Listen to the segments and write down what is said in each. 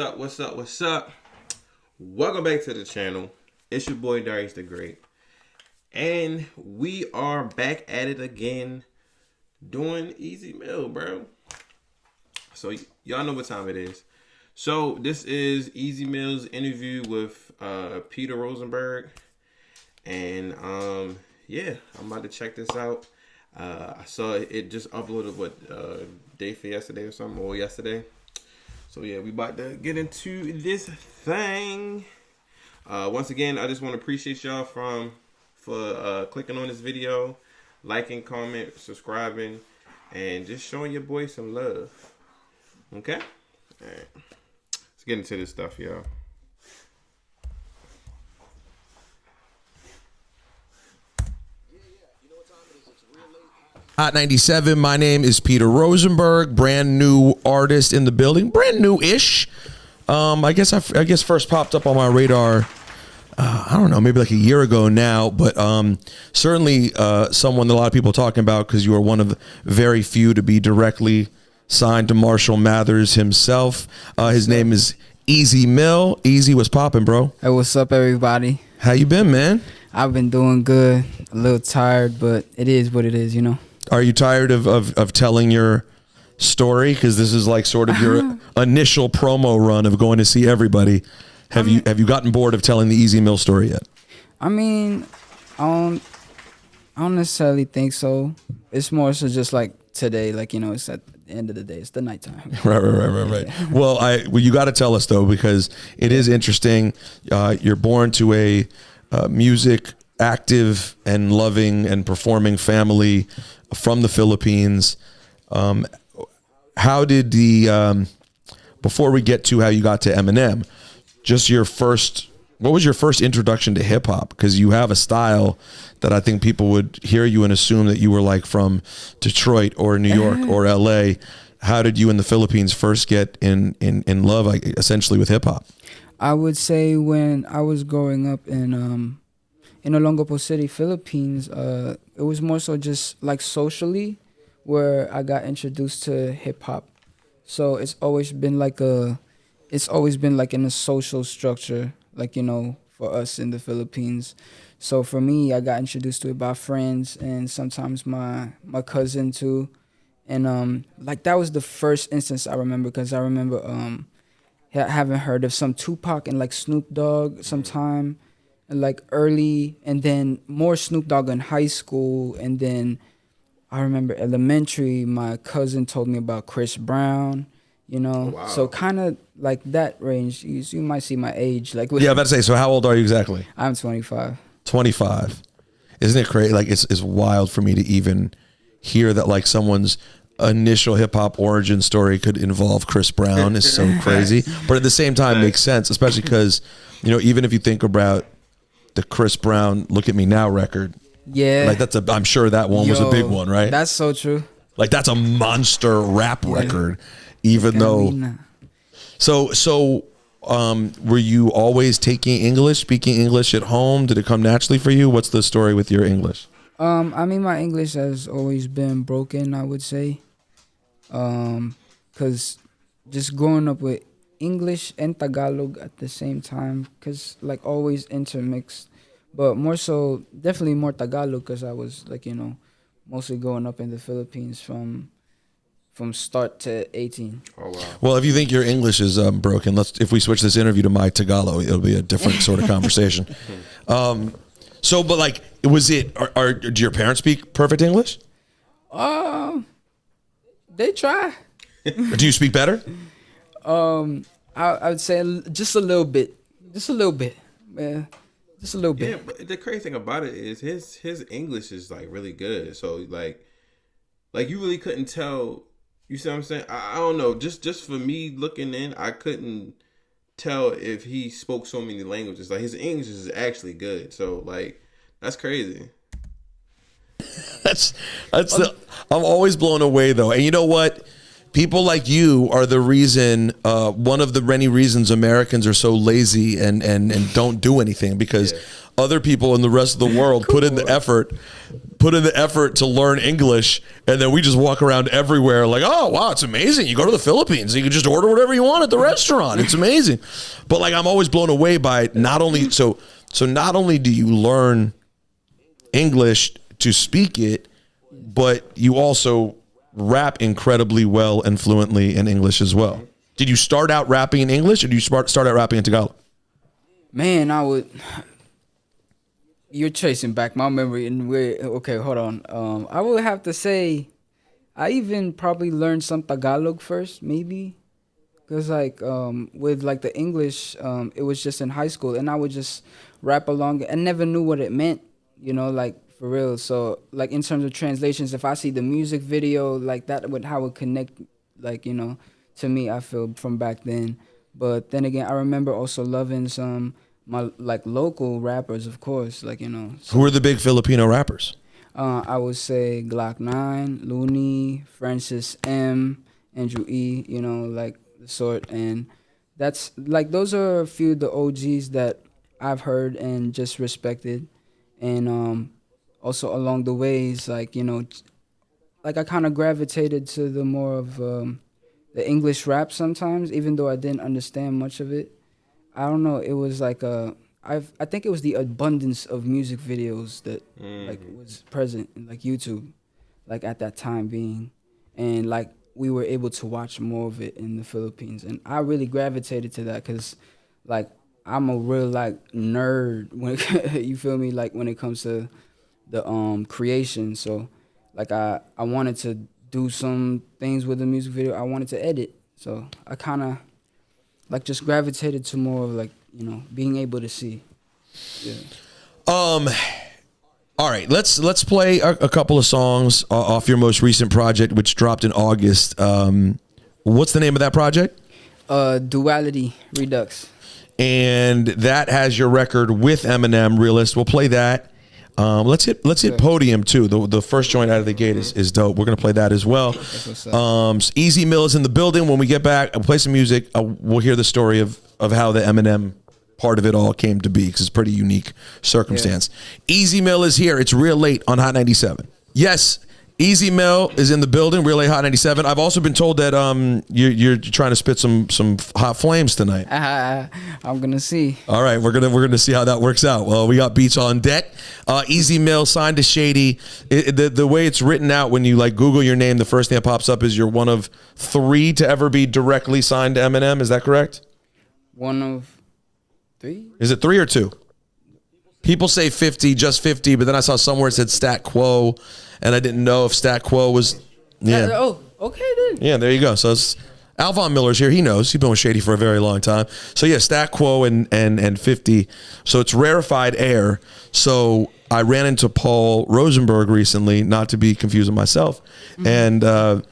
What's up? Welcome back to the channel. It's your boy Darius the Great. And we are back at it again doing Easy Meal, bro. So y'all know what time it is. So this is Easy Meal's interview with Peter Rosenberg. And yeah, I'm about to check this out. I saw it just uploaded day for yesterday or something, or yesterday. So yeah, we about to get into this thing. Once again, I just want to appreciate y'all for clicking on this video, liking, comment, subscribing, and just showing your boy some love. Okay? Alright. Let's get into this stuff, y'all. Hot 97. My name is Peter Rosenberg, brand new artist in the building, brand new-ish. I guess first popped up on my radar. I don't know, maybe like a year ago now, but certainly someone that a lot of people are talking about because you are one of the very few to be directly signed to Marshall Mathers himself. His name is Easy Mill. Easy, what's popping, bro? Hey, what's up, everybody? How you been, man? I've been doing good. A little tired, but it is what it is, you know. Are you tired of telling your story? Because this is like sort of your initial promo run of going to see everybody. Have you gotten bored of telling the Easy Mill story yet? I mean, I don't necessarily think so. It's more so just like today, like, you know, it's at the end of the day. It's the nighttime. Right. Well, you got to tell us, though, because it is interesting. You're born to a music active and loving and performing family from the Philippines. How did before we get to how you got to Eminem, what was your first introduction to hip hop? Because you have a style that I think people would hear you and assume that you were like from Detroit or New York or LA. How did you in the Philippines first get in love, like, essentially with hip hop? I would say when I was growing up in Olongapo City, Philippines, it was more so just like socially where I got introduced to hip hop. So it's always been like in a social structure, like, you know, for us in the Philippines. So for me, I got introduced to it by friends and sometimes my cousin too. And like that was the first instance I remember, because I remember having heard of some Tupac and like Snoop Dogg sometime, like early, and then more Snoop Dogg in high school. And then I remember elementary, my cousin told me about Chris Brown, you know. Oh, wow. So kind of like that range. You might see my age. Like, Yeah, I'm about to say, so how old are you exactly? I'm 25. 25. Isn't it crazy? Like, it's wild for me to even hear that like someone's initial hip hop origin story could involve Chris Brown. Is so crazy. But at the same time, makes sense, especially because, you know, even if you think about the Chris Brown "Look at Me Now" record, Yeah. like I'm sure that one was a big one, right? That's so true. Like that's a monster rap record, even though. So, were you always speaking English at home? Did it come naturally for you? What's the story with your English? I mean, my English has always been broken, I would say. Cause just growing up with English and Tagalog at the same time, cause like always intermixed, but more so definitely more Tagalog, cause I was like, you know, mostly growing up in the Philippines from start to 18. Oh wow. Well, if you think your English is broken, if we switch this interview to my Tagalog, it'll be a different sort of conversation. So, but like, do your parents speak perfect English? They try. Do you speak better? I would say just a little bit, man, just a little bit. Yeah, but the crazy thing about it is his English is like really good. So like you really couldn't tell. You see what I'm saying? I don't know. Just for me looking in, I couldn't tell if he spoke so many languages. Like his English is actually good. So like that's crazy. I'm always blown away though. And you know what? People like you are the reason, one of the many reasons Americans are so lazy and don't do anything, because other people in the rest of the world put in the effort to learn English, and then we just walk around everywhere like, oh wow, it's amazing. You go to the Philippines, you can just order whatever you want at the restaurant. It's amazing. But like, I'm always blown away by not only do you learn English to speak it, but you also rap incredibly well and fluently in English as well. Did you start out rapping in English, or did you start out rapping in Tagalog? Man, you're chasing back my memory, and okay, hold on. I would have to say, I even probably learned some Tagalog first, maybe, because like with like the English, it was just in high school, and I would just rap along and never knew what it meant, like. For real. So like in terms of translations, if I see the music video, like that would how it connect, like, to me, I feel, from back then. But then again, I remember also loving some my like local rappers, of course, like, So, who are the big Filipino rappers? I would say Glock 9, Looney, Francis M, Andrew E, like the sort. And that's like, those are a few of the OGs that I've heard and just respected. And also along the ways, like, like I kind of gravitated to the more of the English rap sometimes, even though I didn't understand much of it. I don't know. It was like I think it was the abundance of music videos that like was present in like YouTube, like at that time being, and like we were able to watch more of it in the Philippines, and I really gravitated to that because, like, I'm a real like nerd when you feel me, like when it comes to the creation. So like I wanted to do some things with the music video. I wanted to edit. So I kind of like just gravitated to more of like, being able to see. Yeah. All right, let's play a couple of songs off your most recent project, which dropped in August. What's the name of that project? Duality Redux. And that has your record with Eminem, Realist. We'll play that. Let's hit Podium too. The first joint out of the gate is dope. We're gonna play that as well. Easy Mill is in the building. When we get back, I'll play some music. We'll hear the story of how the Eminem part of it all came to be, because it's a pretty unique circumstance. Yeah. Easy Mill is here. It's Real Late on Hot 97. Yes, Easy Mill is in the building. Real Late Hot 97. I've also been told that you're trying to spit some hot flames tonight. I'm gonna see. All right, we're gonna see how that works out. Well, we got beats on deck. Easy Mill signed to Shady. The way it's written out, when you like Google your name, the first thing that pops up is you're one of 3 to ever be directly signed to Eminem. Is that correct? One of 3. Is it 3 or 2? People say 50, just 50, but then I saw somewhere it said Stat Quo, and I didn't know if Stat Quo was. Yeah. Oh, okay then. Yeah, there you go. So it's Alvon Miller's here. He knows. He's been with Shady for a very long time. So yeah, Stat Quo and 50. So it's rarefied air. So I ran into Paul Rosenberg recently, not to be confused with myself, and.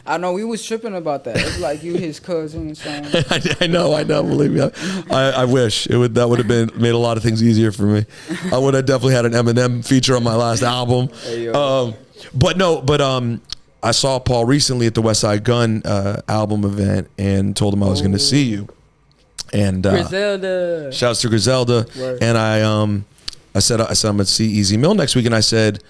I know we was tripping about that. It's like you his cousin or something. I know. Believe me, I wish that would have made a lot of things easier for me. I would have definitely had an Eminem feature on my last album. Hey, But I saw Paul recently at the West Side Gun album event and told him I was going to see you. And Griselda. Shouts to Griselda. Word. And I said I'm going to see Easy Mill next week, and I said,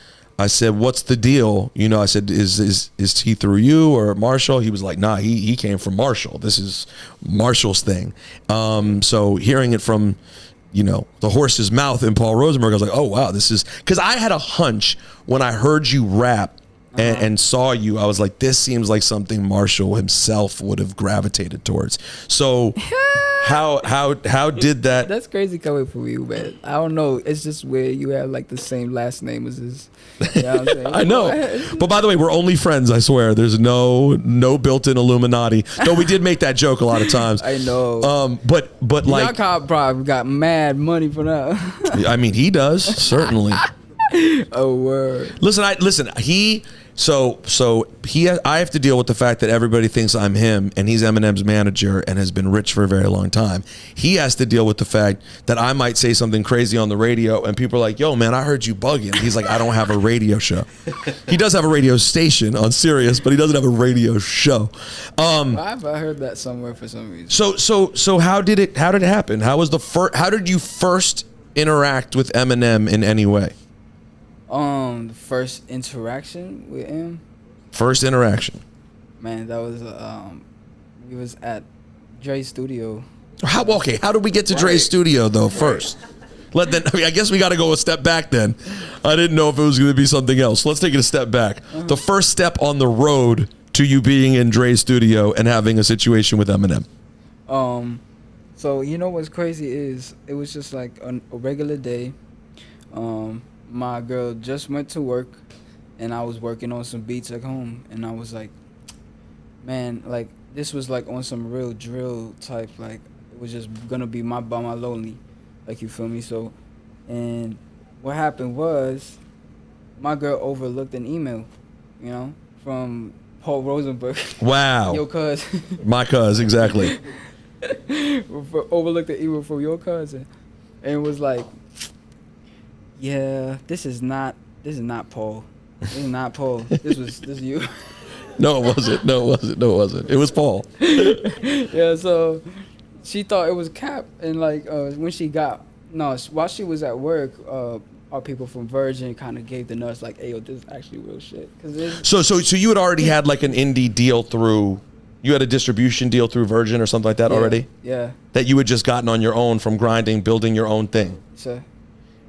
what's the deal? I said, is he through you or Marshall? He was like, nah, he came from Marshall. This is Marshall's thing. So hearing it from, the horse's mouth in Paul Rosenberg, I was like, oh wow, this is, because I had a hunch when I heard you rap and saw you, I was like, this seems like something Marshall himself would have gravitated towards. So how did that? That's crazy coming from you, man. I don't know. It's just weird. You have like the same last name as his. You know what I'm saying? I know. But by the way, we're only friends, I swear. There's no built-in Illuminati. Though we did make that joke a lot of times. I know. But like, Yaakov probably got mad money for that. I mean, he does, certainly. Oh, word. Listen, So I have to deal with the fact that everybody thinks I'm him, and he's Eminem's manager and has been rich for a very long time. He has to deal with the fact that I might say something crazy on the radio, and people are like, "Yo, man, I heard you bugging." He's like, "I don't have a radio show." He does have a radio station on Sirius, but he doesn't have a radio show. I've heard that somewhere for some reason. So how did it happen? How did you first interact with Eminem in any way? The first interaction with him. First interaction. Man, that was we was at Dre's studio. How did we get to Dre's studio though first? I guess we got to go a step back then. I didn't know if it was going to be something else. Let's take it a step back. The first step on the road to you being in Dre's studio and having a situation with Eminem. So you know what's crazy is it was just like a regular day. My girl just went to work, and I was working on some beats at home, and I was like, man, like this was like on some real drill type, like it was just gonna be my lonely, like, you feel me? So, and what happened was, my girl overlooked an email, you know, from Paul Rosenberg. Wow. Your cuz. My cuz, exactly. Overlooked the email from your cousin, and it was like, yeah, this is not Paul. This is not Paul. This is you. No, it wasn't. It was Paul. Yeah, so she thought it was Cap, and like when she got while she was at work, our people from Virgin kind of gave the nuts like, "Hey, yo, this is actually real shit." So you had already had like an indie deal through. You had a distribution deal through Virgin or something like that already? Yeah. That you had just gotten on your own from grinding, building your own thing. Sir.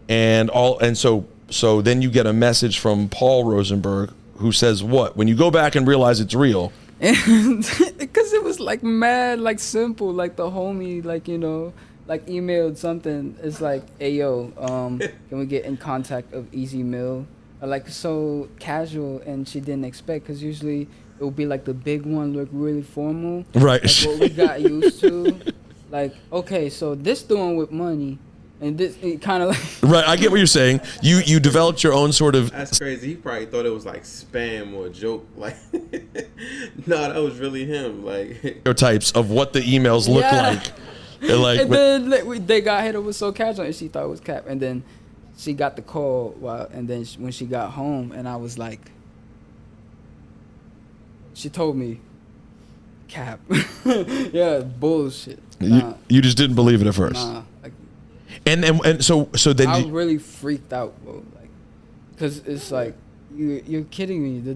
And so then you get a message from Paul Rosenberg who says what? When you go back and realize it's real. Because it was like mad, like simple, like the homie, like, you know, like emailed something. It's like, hey, yo, can we get in contact of Easy Mill? Like so casual, and she didn't expect, because usually it would be like the big one, look really formal. Right. Like what we got used to. Like, okay, so this doing with money. And this kind of like right, I get what you're saying. You developed your own sort of. That's crazy. He probably thought it was like spam or a joke. Like, no, that was really him. Like Types of what the emails look like. And then they got hit over so casual, and she thought it was Cap. And then she got the call and then when she got home, and I was like, she told me, Cap. Yeah, bullshit. You just didn't believe it at first. Nah. Like, and so then I really freaked out, bro. Like, cause it's like you're kidding me. The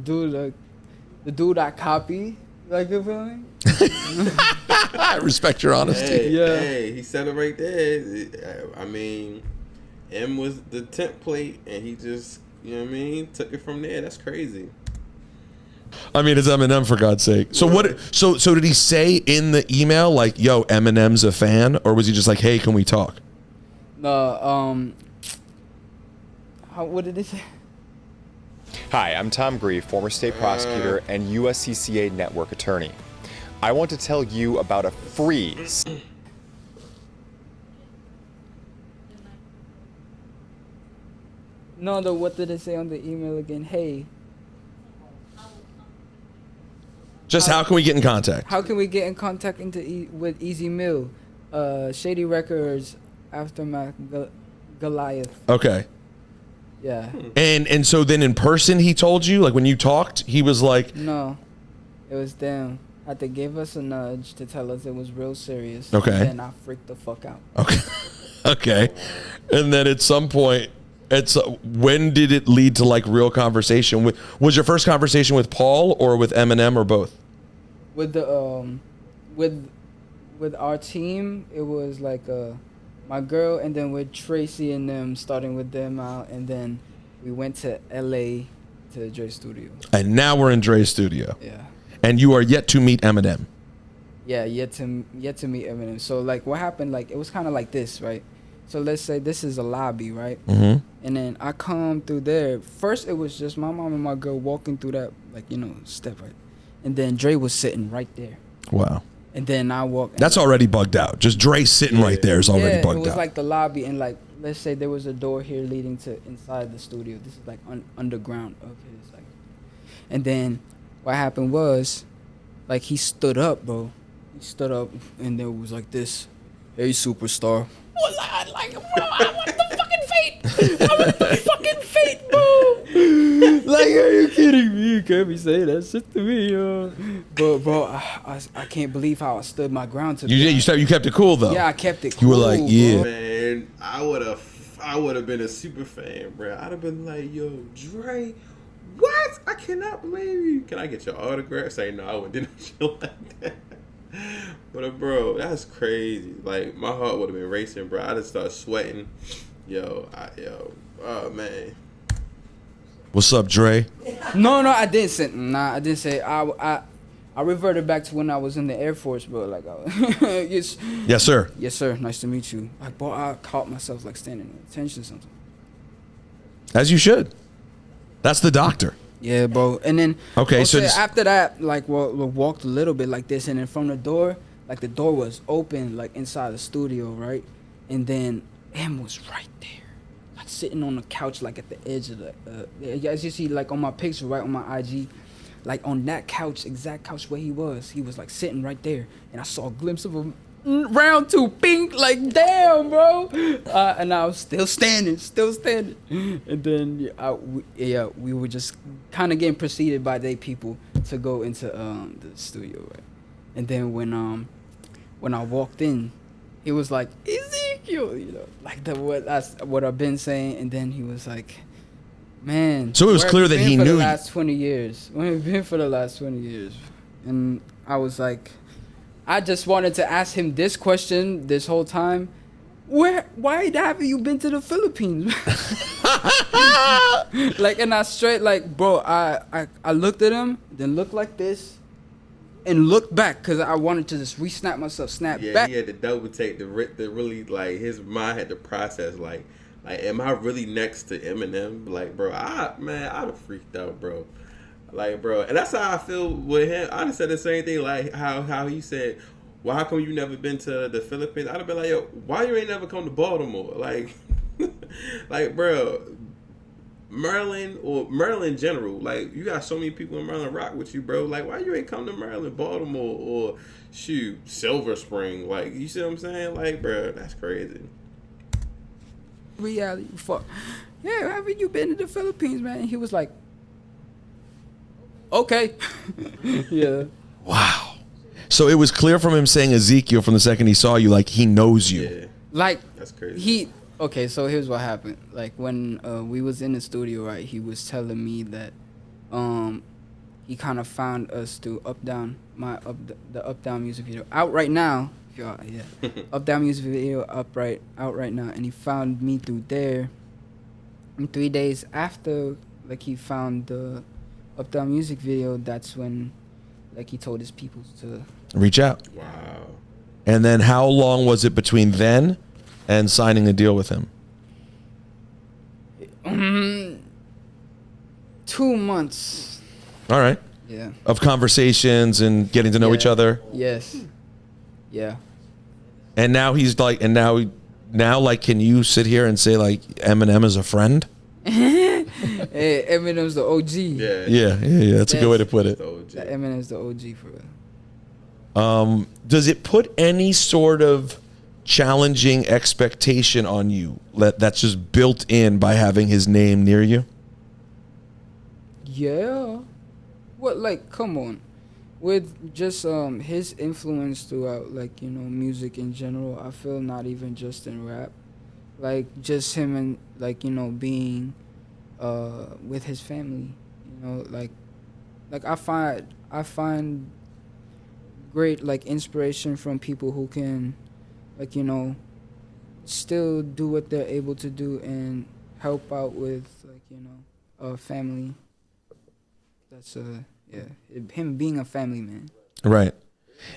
dude I copy, like, you feel me? I respect your honesty. Hey, he said it right there. I mean, M was the template, and he just, you know what I mean, took it from there. That's crazy. I mean, it's Eminem, for God's sake. So what? So did he say in the email like, "Yo, Eminem's a fan," or was he just like, "Hey, can we talk"? No. What did he say? Hi, I'm Tom Grieve, former state prosecutor and USCCA network attorney. I want to tell you about a free. No, what did it say on the email again? Hey. Just how can we get in contact? How can we get in contact with Easy Mill, Shady Records, Aftermath, Goliath? Okay. Yeah. And so then in person he told you, like when you talked, he was like, no, it was them. Had to give us a nudge to tell us it was real serious. Okay. And then I freaked the fuck out. Okay. Okay. And then at some point, when did it lead to like real conversation? Was your first conversation with Paul or with Eminem or both? With the with our team, it was like my girl, and then with Tracy and them, starting with them out, and then we went to LA to Dre's studio. And now we're in Dre's studio. Yeah. And you are yet to meet Eminem. Yeah, yet to meet Eminem. So like what happened, like it was kind of like this, right? So let's say this is a lobby, right? Mm-hmm. And then I come through there. First, it was just my mom and my girl walking through that, like, you know, step right. And then Dre was sitting right there. Wow. And then I walked. That's already bugged out. Just Dre sitting right there is already bugged out. It was like the lobby, and like let's say there was a door here leading to inside the studio. This is like underground of his, like. And then what happened was, like, he stood up, bro. He stood up, and there was like this, "Hey, superstar." Well, like, bro, I want the fucking fate. I want the fucking fate, bro. Like, are you kidding me? You can't be saying that shit to me, yo. But, bro, I can't believe how I stood my ground to You kept it cool though. Yeah, I kept it cool. You were like, yeah. bro. Man, I would have been a super fan, bro. I'd have been like, yo, Dre, what? I cannot believe you. Can I get your autograph? Say no, I wouldn't do no shit like that. But bro, that's crazy. Like, my heart would have been racing, bro. I just started sweating. Oh man. What's up, Dre? No, I didn't say. Nah, I didn't say. I reverted back to when I was in the Air Force, bro. Like, yes, Yes, sir. yes, sir. Nice to meet you. Like, bro, I caught myself like standing at attention or something. As you should. That's the doctor. Yeah, bro. And then Okay, so after that, like, we walked a little bit like this, and then from the door, like, the door was open, like, inside the studio, right? And then M was right there, like, sitting on the couch, like, at the edge of the. As you see, like, on my picture, right on my IG, like, on that couch, exact couch where he was like sitting right there, and I saw a glimpse of him. Round two, pink, like, damn, bro. And I was still standing. And then we were just kind of getting preceded by they people to go into the studio, right? And then when I walked in, it was like, Ezekiel, like that's what I've been saying. And then he was like, man. So it was where clear have you that been he for knew the you. last 20 years. Where have you been for the last 20 years? And I was like, I just wanted to ask him this question this whole time. Why haven't you been to the Philippines? Like, and I straight, like, bro, I looked at him, then looked like this, and looked back, because I wanted to just re-snap myself, snap back. He had to double take the really, like, his mind had to process, like, am I really next to Eminem? Like, bro, I'd have freaked out, bro. Like, bro, and that's how I feel with him. I'd have said the same thing, like how he said, well, how come you never been to the Philippines? I'd have been like, yo, why you ain't never come to Baltimore? Like, like, bro, Maryland in general, like, you got so many people in Maryland rock with you, bro. Like, why you ain't come to Maryland, Baltimore, or shoot, Silver Spring? Like, you see what I'm saying? Like, bro, that's crazy. Reality, fuck. Yeah, haven't you been to the Philippines, man? And he was like, okay. Yeah. Wow. So it was clear from him saying Ezekiel from the second he saw you, like, he knows you. Yeah, Like, that's crazy. Okay, so here's what happened. Like, when we was in the studio, right, he was telling me that he kind of found us through the Up Down music video. Out right now. Yeah. Up Down music video out right now, and he found me through there. And 3 days after, like, he found the Up Down music video, that's when, like, he told his people to Reach out. Wow. And then how long was it between then and signing a deal with him? 2 months. All right. Yeah. Of conversations and getting to know each other. Yes. Yeah. And now he's like, now like, can you sit here and say, like, Eminem is a friend? Hey, Eminem's the OG. Yeah. That's a good way to put it. That Eminem's the OG for real. Does it put any sort of challenging expectation on you that's just built in by having his name near you? Yeah. What, like, come on. With just his influence throughout, like, music in general, I feel not even just in rap. Like, just him and, like, being with his family. Like I find great, like, inspiration from people who can, like, still do what they're able to do and help out with, like, family. That's him being a family man. Right.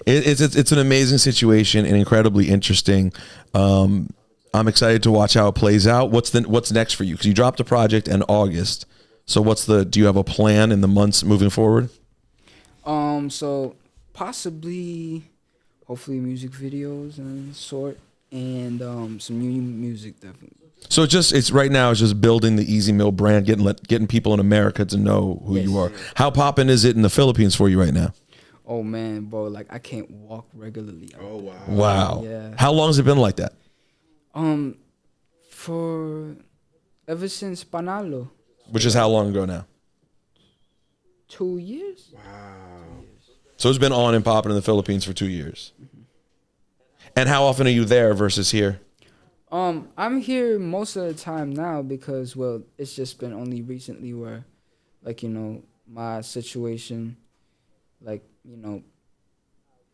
It's an amazing situation and incredibly interesting. I'm excited to watch how it plays out. What's next for you? Because you dropped a project in August. So do you have a plan in the months moving forward? So possibly, hopefully, music videos and sort, and some new music, definitely. So it's right now it's just building the Easy Mill brand, getting people in America to know who you are. How poppin' is it in the Philippines for you right now? Oh man, bro, like I can't walk regularly. Oh wow. Wow. Yeah. How long has it been like that? For ever since Panalo, Which is how long ago now? 2 years. Wow. So it's been on and popping in the Philippines for 2 years. And how often are you there versus here? I'm here most of the time now because, well, it's just been only recently where, like, my situation, like,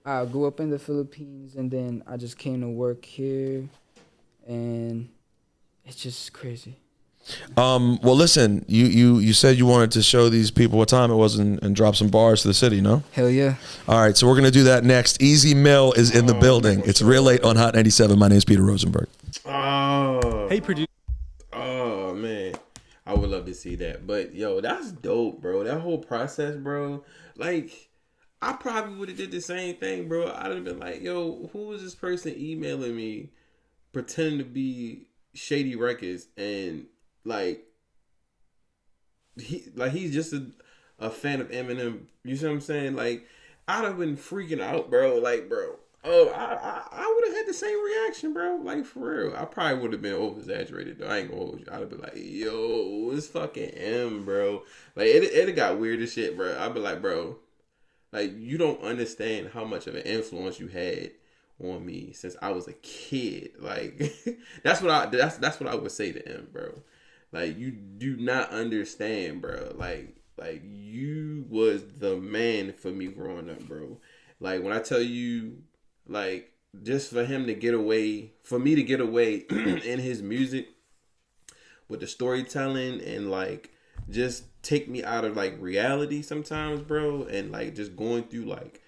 I grew up in the Philippines and then I just came to work here and it's just crazy. Well, listen, you said you wanted to show these people what time it was and drop some bars to the city, no? Hell yeah. All right, so we're going to do that next. Easy Mill is in the building. It's real late on Hot 97. My name is Peter Rosenberg. Oh. Hey, producer. Oh man, I would love to see that. But yo, that's dope, bro. That whole process, bro. Like, I probably would have did the same thing, bro. I'd have been like, yo, who is this person emailing me, pretending to be Shady Records, and he's just a fan of Eminem. You see what I'm saying? Like, I'd have been freaking out, bro. Like, bro. Oh, I would have had the same reaction, bro. Like, for real. I probably would have been over exaggerated though. I ain't gonna hold you. I'd have been like, yo, it's fucking M, bro. Like, it got weird as shit, bro. I'd be like, bro, like, you don't understand how much of an influence you had on me since I was a kid. Like, that's what I would say to him, bro. Like, you do not understand, bro. Like you was the man for me growing up, bro. Like, when I tell you, like, just for him to get away, for me to get away in his music with the storytelling and like just take me out of like reality sometimes, bro, and like just going through like,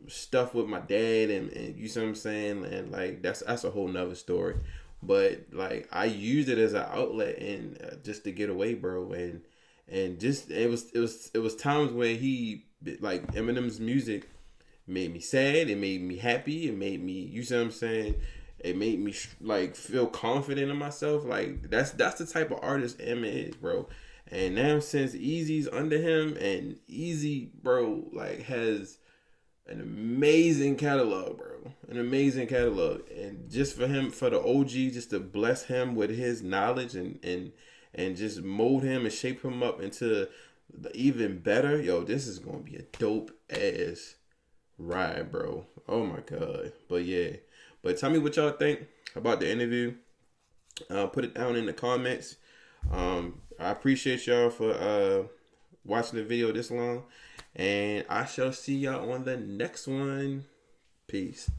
stuff with my dad and you see what I'm saying, and like that's a whole nother story. But like, I used it as an outlet and just to get away, bro, and just it was times where he, like, Eminem's music made me sad, it made me happy, it made me, you see what I'm saying, it made me like feel confident in myself. Like, that's the type of artist Em is, bro. And now since Easy's under him, and Easy, bro, like, has an amazing catalog, bro. An amazing catalog. And just for him, for the OG, just to bless him with his knowledge and just mold him and shape him up into the even better. Yo, this is going to be a dope ass ride, bro. Oh my God. But yeah. But tell me what y'all think about the interview. Put it down in the comments. I appreciate y'all for watching the video this long. And I shall see y'all on the next one. Peace.